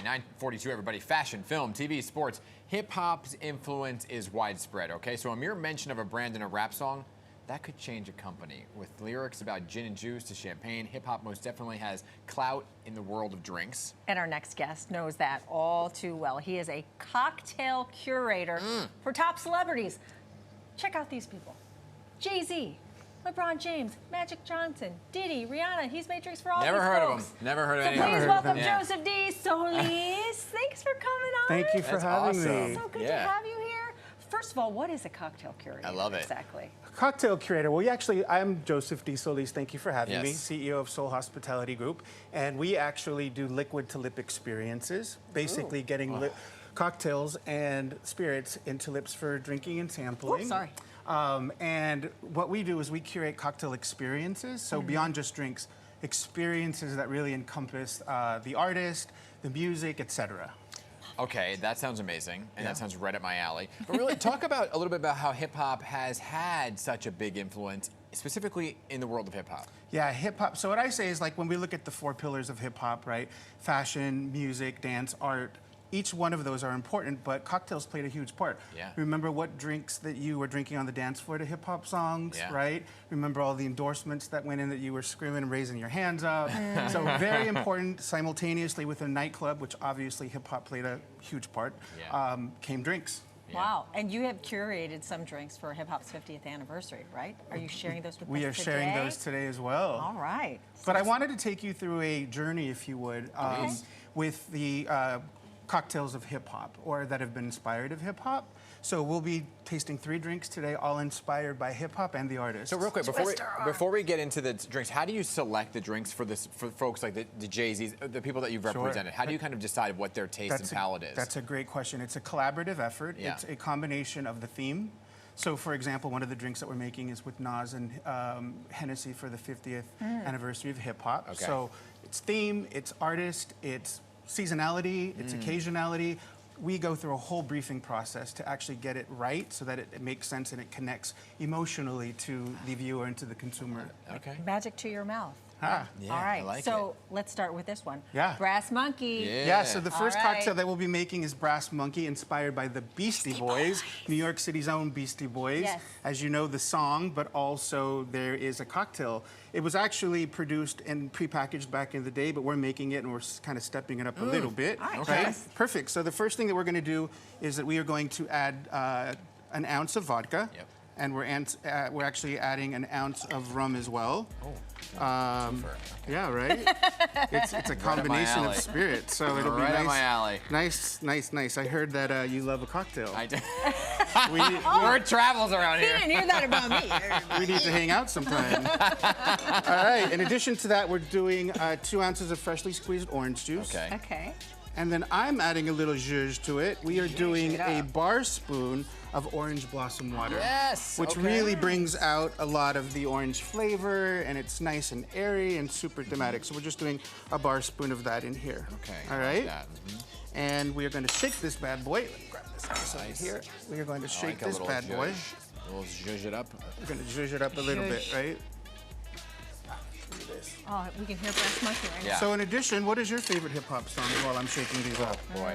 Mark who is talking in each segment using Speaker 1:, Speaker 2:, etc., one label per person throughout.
Speaker 1: 9:42, everybody. Fashion, film, TV, sports. Hip-hop's influence is widespread, okay? So a mere mention of a brand in a rap song, that could change a company. With lyrics about gin and juice to champagne, hip-hop most definitely has clout in the world of drinks.
Speaker 2: And our next guest knows that all too well. He is a cocktail curator for top celebrities. Check out these people. Jay-Z, LeBron James, Magic Johnson, Diddy, Rihanna. He's made drinks for all
Speaker 1: Never
Speaker 2: these
Speaker 1: heard
Speaker 2: folks.
Speaker 1: of him. Never heard of
Speaker 2: So
Speaker 1: any of them.
Speaker 2: please welcome
Speaker 1: Yeah.
Speaker 2: Joseph D. Solis. Thanks for coming on.
Speaker 3: Thank you for
Speaker 1: That's
Speaker 3: having
Speaker 1: awesome.
Speaker 3: me.
Speaker 2: So good to
Speaker 1: Yeah.
Speaker 2: have you here. First of all, what is a cocktail curator?
Speaker 1: I love it.
Speaker 2: Exactly.
Speaker 3: Cocktail curator. Well, I'm Joseph D. Solis. Thank you for having me,
Speaker 1: Yes.
Speaker 3: CEO of Soul Hospitality Group. And we actually do liquid to lip experiences, basically getting cocktails and spirits into lips for drinking and sampling.
Speaker 2: Oops, sorry.
Speaker 3: And what we do is we curate cocktail experiences, so beyond just drinks, experiences that really encompass the artist, the music, etc.
Speaker 1: Okay, that sounds amazing, and that sounds right up my alley. But really, talk about a little bit about how hip-hop has had such a big influence, specifically in the world of hip-hop.
Speaker 3: Yeah, hip hop. So what I say is, like, when we look at the 4 pillars of hip hop, right? Fashion, music, dance, art. Each one of those are important, but cocktails played a huge part.
Speaker 1: Yeah.
Speaker 3: Remember what drinks that you were drinking on the dance floor to hip hop songs,
Speaker 1: Yeah.
Speaker 3: right? Remember all the endorsements that went in that you were screaming and raising your hands up. So very important. Simultaneously with a nightclub, which obviously hip hop played a huge part, came drinks.
Speaker 2: Wow. And you have curated some drinks for hip hop's 50th anniversary, right? Are you sharing those with us today?
Speaker 3: We are sharing those today as well.
Speaker 2: All right.
Speaker 3: But I wanted to take you through a journey, if you would, with the cocktails of hip hop, or that have been inspired of hip hop. So we'll be tasting 3 drinks today, all inspired by hip hop and the artist.
Speaker 1: So real quick, before we get into the drinks, how do you select the drinks for folks like the Jay-Z's, the people that you've represented? How do you kind of decide what their taste and palate is?
Speaker 3: That's a great question. It's a collaborative effort.
Speaker 1: Yeah.
Speaker 3: It's a combination of the theme. So, for example, one of the drinks that we're making is with Nas and Hennessy for the 50th anniversary of hip hop.
Speaker 1: Okay.
Speaker 3: So it's theme, it's artist, it's seasonality, it's occasionality. We go through a whole briefing process to actually get it right so that it makes sense and it connects emotionally to the viewer and to the consumer.
Speaker 1: Okay.
Speaker 2: Magic to your mouth.
Speaker 3: Ah.
Speaker 1: Yeah,
Speaker 2: All right.
Speaker 1: I like
Speaker 2: so let's start with this one.
Speaker 3: Yeah.
Speaker 2: Brass Monkey.
Speaker 3: Yeah, so the first
Speaker 2: All right.
Speaker 3: cocktail that we'll be making is Brass Monkey, inspired by the Beastie Boys, New York City's own Beastie Boys.
Speaker 2: Yes.
Speaker 3: As you know, the song, but also there is a cocktail. It was actually produced and prepackaged back in the day, but we're making it and we're kind of stepping it up a little bit.
Speaker 2: All right,
Speaker 3: Right?
Speaker 2: yes.
Speaker 3: Perfect. So the first thing that we're going to do is that we are going to add an ounce of vodka.
Speaker 1: Yep.
Speaker 3: And we're actually adding an ounce of rum as well. Yeah, right? It's a combination of
Speaker 1: alley.
Speaker 3: spirits, so it'll be
Speaker 1: Right
Speaker 3: nice.
Speaker 1: up my alley.
Speaker 3: Nice, nice, nice. I heard that you love a cocktail.
Speaker 1: I do.
Speaker 3: We,
Speaker 1: Word travels around
Speaker 2: He
Speaker 1: here.
Speaker 2: didn't hear that about me.
Speaker 3: we need to hang out sometime. All right, in addition to that, we're doing 2 ounces of freshly squeezed orange juice.
Speaker 1: Okay.
Speaker 2: Okay.
Speaker 3: And then I'm adding a little zhuzh to it. We are doing
Speaker 2: it
Speaker 3: a
Speaker 2: up.
Speaker 3: bar spoon of orange blossom water.
Speaker 1: Yes,
Speaker 3: Which
Speaker 1: okay.
Speaker 3: really brings out a lot of the orange flavor, and it's nice and airy and super thematic. So we're just doing a bar spoon of that in here.
Speaker 1: Okay.
Speaker 3: All
Speaker 1: I like
Speaker 3: right.
Speaker 1: that.
Speaker 3: And we are going to shake this bad boy. Let me grab this out
Speaker 1: Nice.
Speaker 3: here. We are going to
Speaker 1: I
Speaker 3: shake
Speaker 1: like a
Speaker 3: this
Speaker 1: little
Speaker 3: bad boy.
Speaker 1: zhuzh. A little zhuzh it up.
Speaker 3: We're going to zhuzh it up a little bit,
Speaker 2: Zhuzh.
Speaker 3: right?
Speaker 2: Oh, we can hear Brass Monkey right now.
Speaker 1: Yeah.
Speaker 3: So in addition, what is your favorite hip hop song while I'm shaking these up?
Speaker 1: Boy.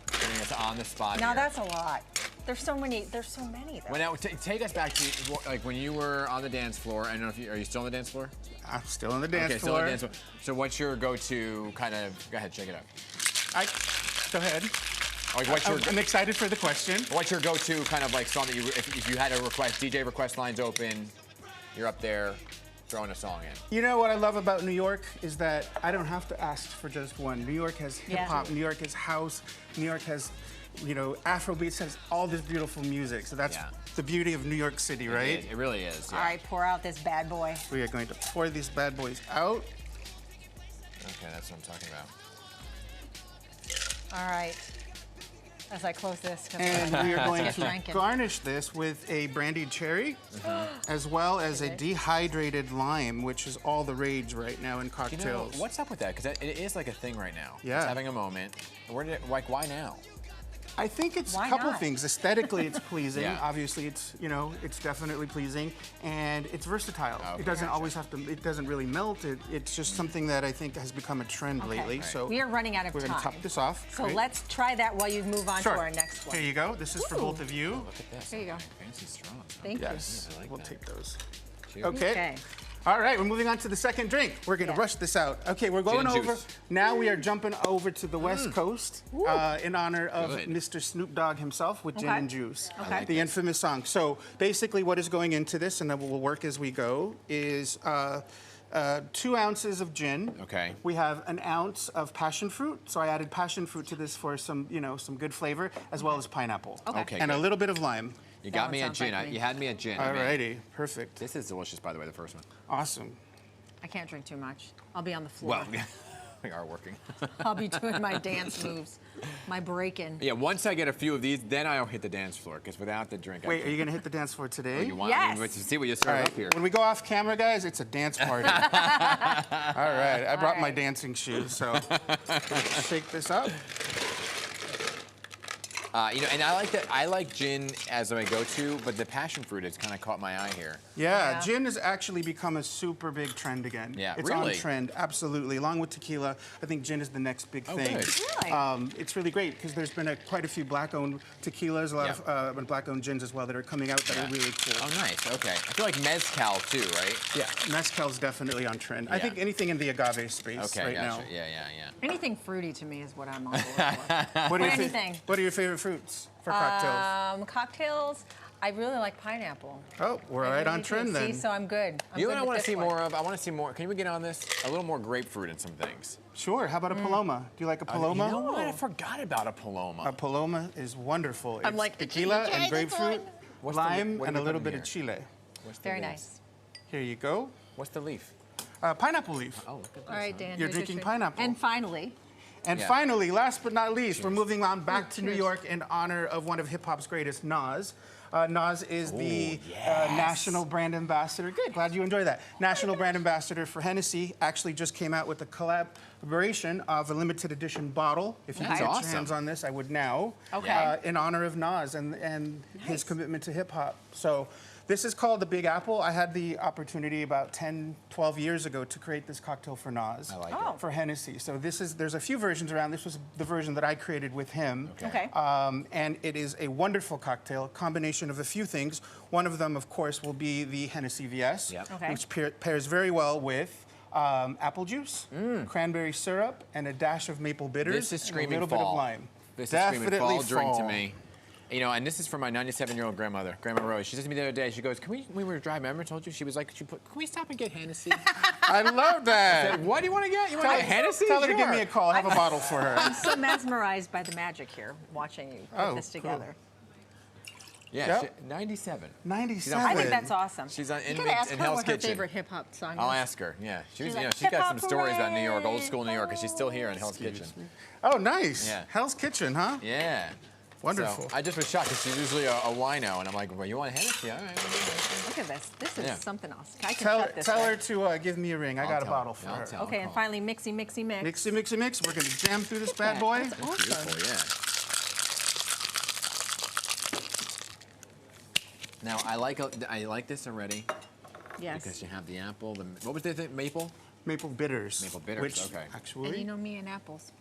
Speaker 1: Putting us on the spot
Speaker 2: Now
Speaker 1: here.
Speaker 2: that's a lot. There's so many. There's so many. Though.
Speaker 1: Well, now, take us back to like when you were on the dance floor. I don't know if are you still on the dance floor?
Speaker 3: I'm still on the dance
Speaker 1: Okay, still
Speaker 3: floor.
Speaker 1: on the dance floor. So what's your go-to kind of? Go ahead, shake it up.
Speaker 3: Go ahead.
Speaker 1: Like what's your
Speaker 3: I'm excited for the question.
Speaker 1: what's your go-to kind of like song that you if you had a request, DJ request lines open, you're up there throwing a song in.
Speaker 3: You know what I love about New York is that I don't have to ask for just one. New York has hip hop,
Speaker 2: Yeah.
Speaker 3: New York has house, New York has, Afrobeats, has all this beautiful music. So that's the beauty of New York City, right?
Speaker 1: It really is. Yeah.
Speaker 2: All right, pour out this bad boy.
Speaker 3: We are going to pour these bad boys out.
Speaker 1: Okay, that's what I'm talking about.
Speaker 2: All right. As I close this,
Speaker 3: And we are going
Speaker 2: Get
Speaker 3: to
Speaker 2: drinking.
Speaker 3: garnish this with a brandied cherry, as well as a dehydrated lime, which is all the rage right now in
Speaker 1: You know,
Speaker 3: cocktails.
Speaker 1: what's up with that? Because it is like a thing right now.
Speaker 3: Yeah.
Speaker 1: It's having a moment. Why now?
Speaker 3: I think it's
Speaker 2: Why
Speaker 3: a couple
Speaker 2: not?
Speaker 3: things. Aesthetically, it's pleasing.
Speaker 1: Yeah.
Speaker 3: Obviously, it's it's definitely pleasing, and it's versatile.
Speaker 1: Okay.
Speaker 3: It doesn't always have to. It doesn't really melt. It's just something that I think has become a trend lately.
Speaker 1: Right.
Speaker 3: So
Speaker 2: We are running out of
Speaker 3: we're
Speaker 2: time.
Speaker 3: going to top this off.
Speaker 2: So
Speaker 3: Great.
Speaker 2: let's try that while you move on
Speaker 3: Sure.
Speaker 2: to our next one.
Speaker 3: Here you go. This is for
Speaker 2: Ooh.
Speaker 3: both of you.
Speaker 1: Look at this.
Speaker 2: Here you go.
Speaker 1: Fancy straws.
Speaker 2: Thank
Speaker 3: Yes.
Speaker 1: I like
Speaker 3: we'll
Speaker 1: that.
Speaker 3: take those.
Speaker 1: Cheers.
Speaker 3: Okay.
Speaker 2: Okay.
Speaker 3: All right, we're moving on to the second drink. We're going to
Speaker 2: Yes.
Speaker 3: rush this out. Okay, we're going
Speaker 1: and
Speaker 3: over.
Speaker 1: juice.
Speaker 3: Now we are jumping over to the West Coast in honor of
Speaker 1: Good.
Speaker 3: Mr. Snoop Dogg himself with Gin
Speaker 2: Okay.
Speaker 3: and Juice.
Speaker 2: Okay. like
Speaker 3: The infamous song. So basically what is going into this, and then we'll work as we go, is 2 ounces of gin.
Speaker 1: Okay.
Speaker 3: We have an ounce of passion fruit. So I added passion fruit to this for some, some good flavor, as well as pineapple.
Speaker 1: Okay,
Speaker 3: And a
Speaker 1: good.
Speaker 3: little bit of lime.
Speaker 1: You
Speaker 2: That
Speaker 1: got
Speaker 2: one
Speaker 1: me at
Speaker 2: sounds
Speaker 1: gin.
Speaker 2: like me.
Speaker 1: You had me at gin.
Speaker 3: All righty, perfect.
Speaker 1: This is delicious, by the way, the first one.
Speaker 3: Awesome.
Speaker 2: I can't drink too much. I'll be on the floor.
Speaker 1: Well, we are working.
Speaker 2: I'll be doing my dance moves, my break-in.
Speaker 1: Yeah, once I get a few of these, then I'll hit the dance floor, because without the drink,
Speaker 3: Wait, are you going to hit the dance floor today?
Speaker 1: you want
Speaker 2: Yes.
Speaker 1: me to see what you
Speaker 3: All
Speaker 1: serve
Speaker 3: right.
Speaker 1: up here.
Speaker 3: When we go off camera, guys, it's a dance party. All right. I brought my
Speaker 2: right.
Speaker 3: dancing shoes, so let's shake this up.
Speaker 1: And I like that. I like gin as my go-to, but the passion fruit has kind of caught my eye here.
Speaker 3: Yeah,
Speaker 2: Yeah.
Speaker 3: gin has actually become a super big trend again.
Speaker 1: Yeah,
Speaker 3: it's
Speaker 1: really?
Speaker 3: on trend, absolutely. Along with tequila, I think gin is the next big thing.
Speaker 1: good.
Speaker 2: Really?
Speaker 3: It's really great because there's been quite a few black-owned tequilas, a lot of and black-owned gins as well that are coming out that are really cool.
Speaker 1: Oh, nice. Okay. I feel like mezcal too, right?
Speaker 3: Yeah, mezcal's definitely on trend. I
Speaker 1: Yeah.
Speaker 3: think anything in the agave space
Speaker 1: Okay,
Speaker 3: right
Speaker 1: gotcha.
Speaker 3: now.
Speaker 1: Yeah.
Speaker 2: Anything fruity to me is what I'm on board for.
Speaker 3: What are your
Speaker 2: anything.
Speaker 3: What are your favorite fruits for cocktails?
Speaker 2: Cocktails, I really like pineapple.
Speaker 3: Oh, we're
Speaker 2: I
Speaker 3: right
Speaker 2: really
Speaker 3: on
Speaker 2: do.
Speaker 3: trend then.
Speaker 2: See, so I'm good. I'm
Speaker 1: You know
Speaker 2: good
Speaker 1: what I
Speaker 2: with
Speaker 1: want to
Speaker 2: this
Speaker 1: see
Speaker 2: one.
Speaker 1: more of? I want to see more. Can we get on this? A little more grapefruit in some things.
Speaker 3: Sure. How about a paloma? Do you like a paloma?
Speaker 1: You know what? I forgot about a paloma.
Speaker 3: A paloma is wonderful.
Speaker 2: I'm
Speaker 3: It's
Speaker 2: like,
Speaker 3: tequila
Speaker 2: "Try
Speaker 3: and
Speaker 2: this
Speaker 3: grapefruit,
Speaker 2: one."
Speaker 1: What's the-
Speaker 3: lime,
Speaker 1: what do
Speaker 3: and
Speaker 1: we
Speaker 3: a
Speaker 1: put
Speaker 3: little
Speaker 1: in
Speaker 3: bit
Speaker 1: here?
Speaker 3: of chile.
Speaker 1: What's the
Speaker 2: Very
Speaker 1: leaf?
Speaker 2: nice.
Speaker 3: Here you go.
Speaker 1: What's the leaf?
Speaker 3: Pineapple leaf.
Speaker 1: Oh, look at this.
Speaker 2: All right, Dan.
Speaker 3: You're
Speaker 2: here's your
Speaker 3: drinking
Speaker 2: treat.
Speaker 3: pineapple.
Speaker 2: And finally,
Speaker 3: And
Speaker 1: Yeah.
Speaker 3: finally, last but not least, we're moving on back to New
Speaker 2: cheers.
Speaker 3: York in honor of one of hip hop's greatest, Nas. Nas is the
Speaker 1: yes.
Speaker 3: national brand ambassador. Good, glad you enjoy that. National brand ambassador for Hennessy. Actually just came out with a collaboration of a limited edition bottle. If you
Speaker 1: That's
Speaker 3: can get
Speaker 1: awesome.
Speaker 3: your hands on this, I would now.
Speaker 2: Okay.
Speaker 3: In honor of Nas and his commitment to hip hop. So this is called the Big Apple. I had the opportunity about 10, 12 years ago to create this cocktail for Nas.
Speaker 1: I like
Speaker 2: Oh.
Speaker 3: For Hennessy. So there's a few versions around. This was the version that I created with him.
Speaker 2: okay.
Speaker 3: And it is a wonderful cocktail, combination of a few things. One of them, of course, will be the Hennessy VS,
Speaker 1: Yep.
Speaker 2: Okay.
Speaker 3: which pairs very well with apple juice, cranberry syrup, and a dash of maple bitters,
Speaker 1: This is
Speaker 3: and
Speaker 1: screaming
Speaker 3: a little bit
Speaker 1: fall.
Speaker 3: of lime.
Speaker 1: This is
Speaker 3: Definitely
Speaker 1: screaming fall drink to
Speaker 3: fall.
Speaker 1: me. And this is from my 97-year-old grandmother, Grandma Rose. She said to me the other day, she goes, when we were driving, remember I told you? She was like, can we stop and get Hennessy?
Speaker 3: I love that.
Speaker 1: What do you want to get? You want to get Hennessy?
Speaker 3: Tell her to give
Speaker 1: Sure.
Speaker 3: me a call. I have a bottle for her.
Speaker 2: I'm so mesmerized by the magic here, watching you put
Speaker 3: Oh,
Speaker 2: this
Speaker 3: cool.
Speaker 2: together.
Speaker 1: Yeah,
Speaker 3: Yep.
Speaker 1: 97.
Speaker 3: 97.
Speaker 2: I think that's awesome.
Speaker 1: She's on
Speaker 2: You
Speaker 1: in
Speaker 2: gotta ask
Speaker 1: in
Speaker 2: her
Speaker 1: Hell's
Speaker 2: what her
Speaker 1: Kitchen.
Speaker 2: favorite hip hop song
Speaker 1: I'll
Speaker 2: is.
Speaker 1: ask her. Yeah,
Speaker 2: She's like,
Speaker 1: she's got some
Speaker 2: "Hip-hop
Speaker 1: stories about New York, old
Speaker 2: parade,
Speaker 1: school New York, because she's still here in Hell's Kitchen.
Speaker 3: Oh, nice.
Speaker 1: Yeah.
Speaker 3: Hell's Kitchen, huh?
Speaker 1: Yeah.
Speaker 3: Wonderful.
Speaker 1: So I just was shocked because she's usually a wino, and I'm like, well, you want Hennessy? All right.
Speaker 2: Look at this. This is
Speaker 1: Yeah.
Speaker 2: something else. I can
Speaker 3: Tell
Speaker 2: shut this
Speaker 3: her
Speaker 2: right.
Speaker 3: to give me a ring. I got a
Speaker 1: tell
Speaker 3: bottle
Speaker 1: her.
Speaker 3: for
Speaker 1: I'll
Speaker 3: her.
Speaker 1: tell.
Speaker 2: Okay, and
Speaker 1: call.
Speaker 2: finally, mixy, mix.
Speaker 3: Mixy, mixy, mix. We're going to jam through this bad boy.
Speaker 2: That's awesome.
Speaker 1: Beautiful, yeah. Now I like this already
Speaker 2: Yes.
Speaker 1: because you have the apple. What was the thing? Maple.
Speaker 3: Maple bitters.
Speaker 1: Maple bitters,
Speaker 3: Which,
Speaker 1: okay.
Speaker 3: actually,
Speaker 2: And you know me and apples.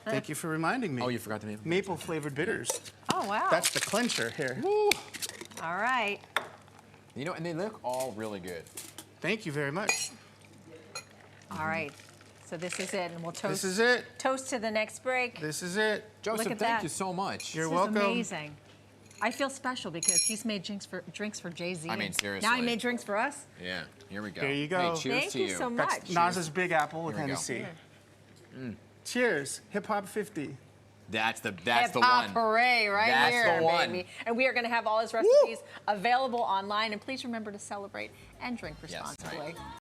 Speaker 3: thank you for reminding me.
Speaker 1: Oh, you forgot the maple.
Speaker 3: Maple flavored bitters.
Speaker 2: Oh, wow.
Speaker 3: That's the clincher here.
Speaker 2: All right.
Speaker 1: And they look all really good.
Speaker 3: Thank you very much.
Speaker 2: All right. So this is it, and we'll toast.
Speaker 3: This is it.
Speaker 2: Toast to the next break.
Speaker 3: This is it.
Speaker 1: Joseph,
Speaker 2: at
Speaker 1: thank
Speaker 2: that.
Speaker 1: you so much.
Speaker 3: You're
Speaker 2: This
Speaker 3: welcome.
Speaker 2: is amazing. I feel special because he's made drinks for Jay-Z.
Speaker 1: I mean,
Speaker 2: and
Speaker 1: seriously.
Speaker 2: Now he made drinks for us.
Speaker 1: Yeah, here we go.
Speaker 3: Here you go.
Speaker 1: Hey, cheers
Speaker 2: Thank
Speaker 1: to
Speaker 2: you so much.
Speaker 3: That's Nas's Big Apple with
Speaker 1: Here we go.
Speaker 3: Hennessy. Cheers. Hip Hop 50.
Speaker 1: That's the
Speaker 2: Hip-hop
Speaker 1: one.
Speaker 2: hooray right
Speaker 1: That's
Speaker 2: here,
Speaker 1: the one.
Speaker 2: baby. And we are going to have all his recipes available online. And please remember to celebrate and drink
Speaker 1: Yes,
Speaker 2: responsibly.
Speaker 1: right.